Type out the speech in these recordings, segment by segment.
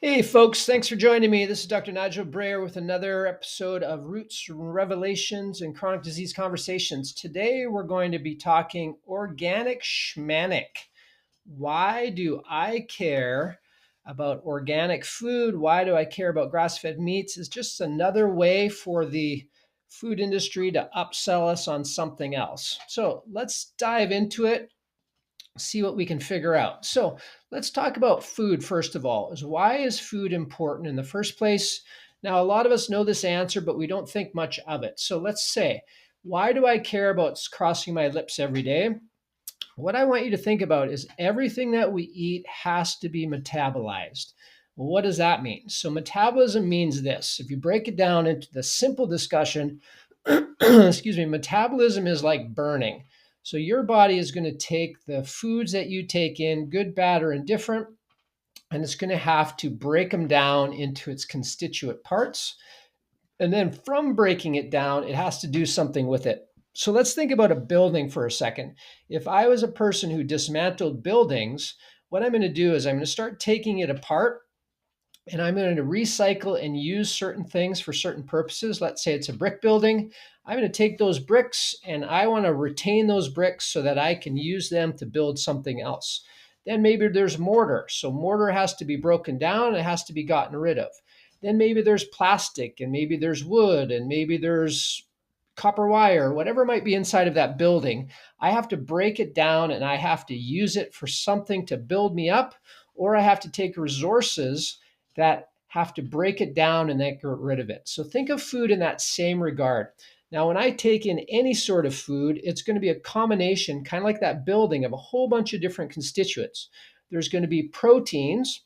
Hey, folks, thanks for joining me. This is Dr. Nigel Breyer with another episode of Roots, Revelations, and Chronic Disease Conversations. Today, we're going to be talking organic schmanic. Why do I care about organic food? Why do I care about grass fed meats? It's just another way for the food industry to upsell us on something else. So let's dive into it, see what we can figure out. So let's talk about food first of all. Is why is food important in the first place? Now, a lot of us know this answer, but we don't think much of it. So let's say, why do I care about crossing my lips every day? What I want you to think about is everything that we eat has to be metabolized. Well, what does that mean? So, metabolism means this. If you break it down into the simple discussion, excuse me, metabolism is like burning. So, your body is going to take the foods that you take in, good, bad, or indifferent, and it's going to have to break them down into its constituent parts. And then from breaking it down, it has to do something with it. So let's think about a building for a second. If I was a person who dismantled buildings, what I'm going to do is I'm going to start taking it apart and I'm going to recycle and use certain things for certain purposes. Let's say it's a brick building. I'm going to take those bricks and I want to retain those bricks so that I can use them to build something else. Then maybe there's mortar. So mortar has to be broken down and it has to be gotten rid of. Then maybe there's plastic and maybe there's wood and maybe there's copper wire, whatever might be inside of that building. I have to break it down and I have to use it for something to build me up, or I have to take resources that have to break it down and then get rid of it. So think of food in that same regard. Now, when I take in any sort of food, it's going to be a combination, kind of like that building, of a whole bunch of different constituents. There's going to be proteins,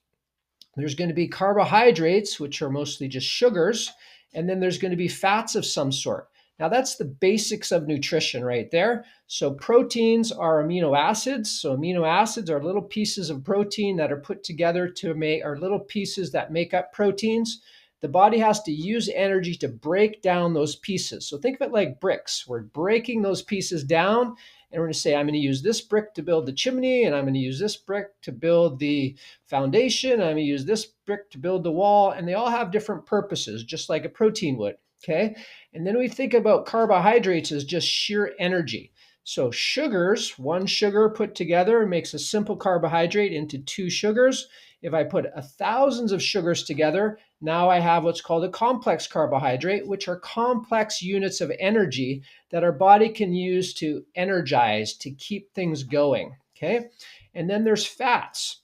there's going to be carbohydrates, which are mostly just sugars, and then there's going to be fats of some sort. Now, that's the basics of nutrition right there. So, proteins are amino acids. So, amino acids are little pieces of protein that are put together to make, are little pieces that make up proteins. The body has to use energy to break down those pieces. So, think of it like bricks. We're breaking those pieces down, and we're going to say, I'm going to use this brick to build the chimney, and I'm going to use this brick to build the foundation. I'm going to use this brick to build the wall, and they all have different purposes, just like a protein would. Okay. And then we think about carbohydrates as just sheer energy. So sugars, one sugar put together makes a simple carbohydrate into two sugars. If I put thousands of sugars together, now I have what's called a complex carbohydrate, which are complex units of energy that our body can use to energize, to keep things going. Okay. And then there's fats.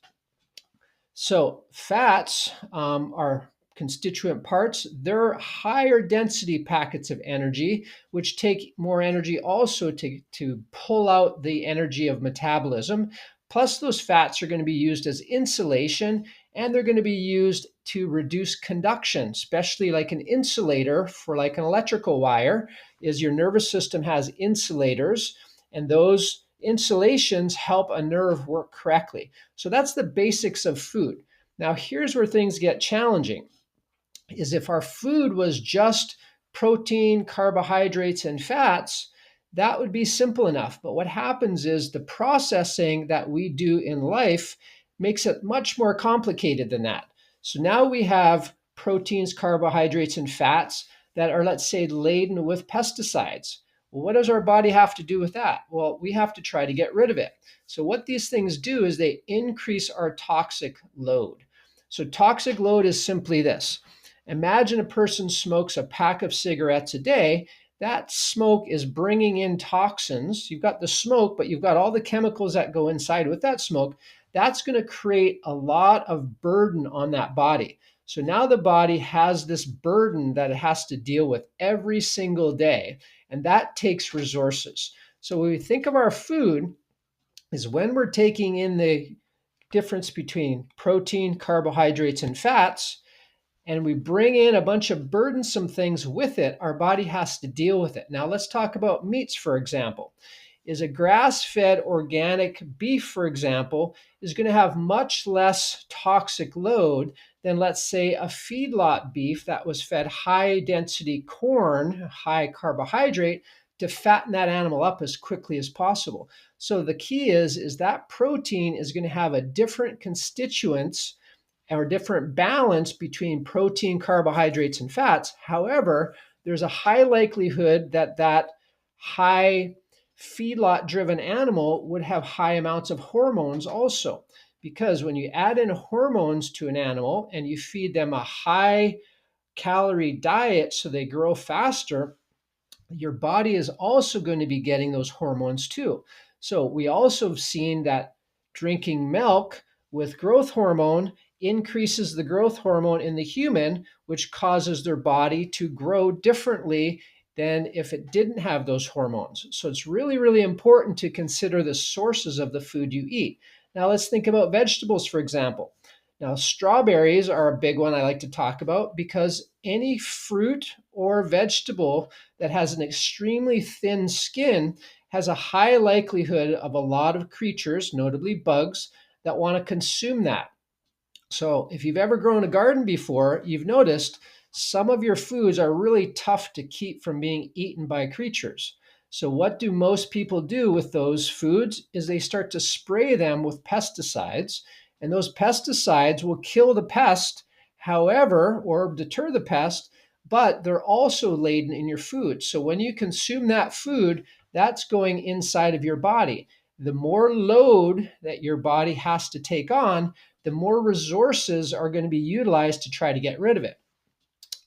So fats are constituent parts. They're higher density packets of energy, which take more energy also to pull out the energy of metabolism. Plus, those fats are going to be used as insulation and they're going to be used to reduce conduction, especially like an insulator for like an electrical wire. Is your nervous system has insulators, and those insulations help a nerve work correctly. So that's the basics of food. Now, here's where things get challenging is if our food was just protein, carbohydrates, and fats, that would be simple enough. But what happens is the processing that we do in life makes it much more complicated than that. So now we have proteins, carbohydrates, and fats that are, let's say, laden with pesticides. Well, what does our body have to do with that? Well, we have to try to get rid of it. So what these things do is they increase our toxic load. So toxic load is simply this. Imagine a person smokes a pack of cigarettes a day. That smoke is bringing in toxins. You've got the smoke, but you've got all the chemicals that go inside with that smoke. That's going to create a lot of burden on that body. So now the body has this burden that it has to deal with every single day, and that takes resources. So when we think of our food, is when we're taking in the difference between protein, carbohydrates, and fats, and we bring in a bunch of burdensome things with it, our body has to deal with it. Now, let's talk about meats, for example. Is a grass-fed organic beef, for example, is going to have much less toxic load than, let's say, a feedlot beef that was fed high-density corn, high carbohydrate, to fatten that animal up as quickly as possible. So the key is that protein is going to have a different constituents or different balance between protein, carbohydrates, and fats. However, there's a high likelihood that that high feedlot driven animal would have high amounts of hormones also. Because when you add in hormones to an animal and you feed them a high calorie diet so they grow faster, your body is also going to be getting those hormones too. So we also have seen that drinking milk with growth hormone increases the growth hormone in the human, which causes their body to grow differently than if it didn't have those hormones. So it's really, really important to consider the sources of the food you eat. Now let's think about vegetables, for example. Now, strawberries are a big one I like to talk about because any fruit or vegetable that has an extremely thin skin has a high likelihood of a lot of creatures, notably bugs, that want to consume that. So, if you've ever grown a garden before, you've noticed some of your foods are really tough to keep from being eaten by creatures. So, what do most people do with those foods is they start to spray them with pesticides, and those pesticides will kill the pest, however, or deter the pest, but they're also laden in your food. So, when you consume that food, that's going inside of your body. The more load that your body has to take on, the more resources are going to be utilized to try to get rid of it.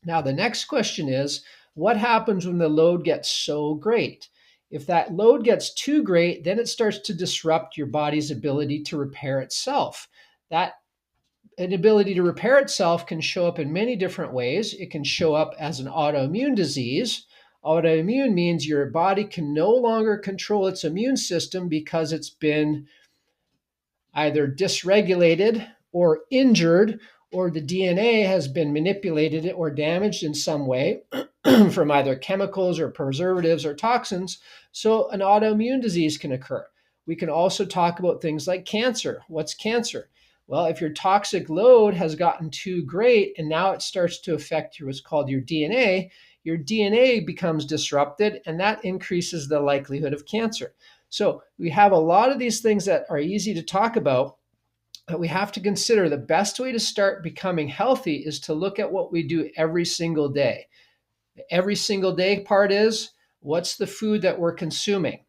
Now, the next question is, what happens when the load gets so great? If that load gets too great, then it starts to disrupt your body's ability to repair itself. That inability to repair itself can show up in many different ways. It can show up as an autoimmune disease. Autoimmune means your body can no longer control its immune system because it's been either dysregulated or injured, or the DNA has been manipulated or damaged in some way from either chemicals or preservatives or toxins. So, an autoimmune disease can occur. We can also talk about things like cancer. What's cancer? Well, if your toxic load has gotten too great and now it starts to affect what's called your DNA becomes disrupted, and that increases the likelihood of cancer. So we have a lot of these things that are easy to talk about, but we have to consider the best way to start becoming healthy is to look at what we do every single day. The every single day part is, what's the food that we're consuming?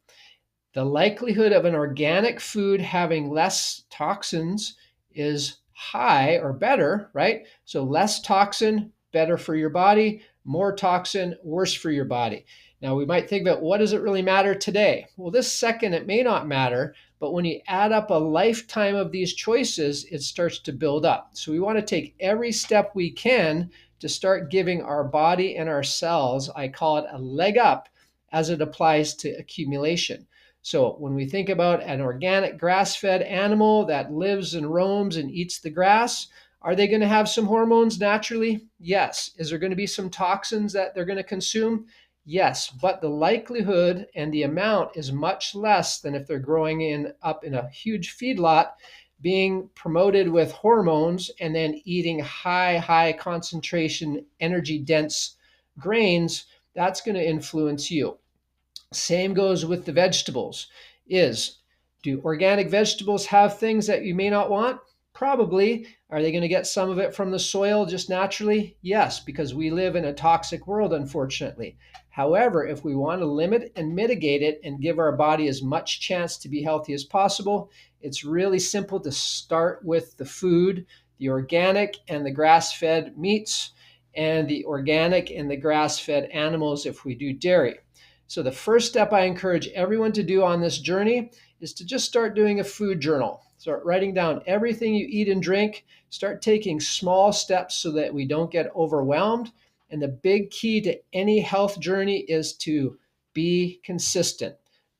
The likelihood of an organic food having less toxins is high or better, right? So less toxin, better for your body, more toxin, worse for your body. Now, we might think about, what does it really matter today? Well, this second, it may not matter, but when you add up a lifetime of these choices, it starts to build up. So we want to take every step we can to start giving our body and our cells, I call it a leg up, as it applies to accumulation. So when we think about an organic grass-fed animal that lives and roams and eats the grass, are they going to have some hormones naturally? Yes. Is there going to be some toxins that they're going to consume? Yes, but the likelihood and the amount is much less than if they're growing up in a huge feedlot, being promoted with hormones and then eating high concentration, energy dense grains. That's going to influence you. Same goes with the vegetables. Do organic vegetables have things that you may not want? Probably. Are they going to get some of it from the soil just naturally? Yes, because we live in a toxic world, unfortunately. However, if we want to limit and mitigate it and give our body as much chance to be healthy as possible, it's really simple to start with the food, the organic and the grass-fed meats, and the organic and the grass-fed animals if we do dairy. So the first step I encourage everyone to do on this journey is to just start doing a food journal. Start writing down everything you eat and drink. Start taking small steps so that we don't get overwhelmed. And the big key to any health journey is to be consistent.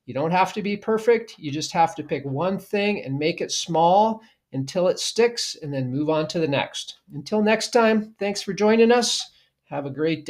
You don't have to be perfect. You just have to pick one thing and make it small until it sticks and then move on to the next. Until next time, thanks for joining us. Have a great day.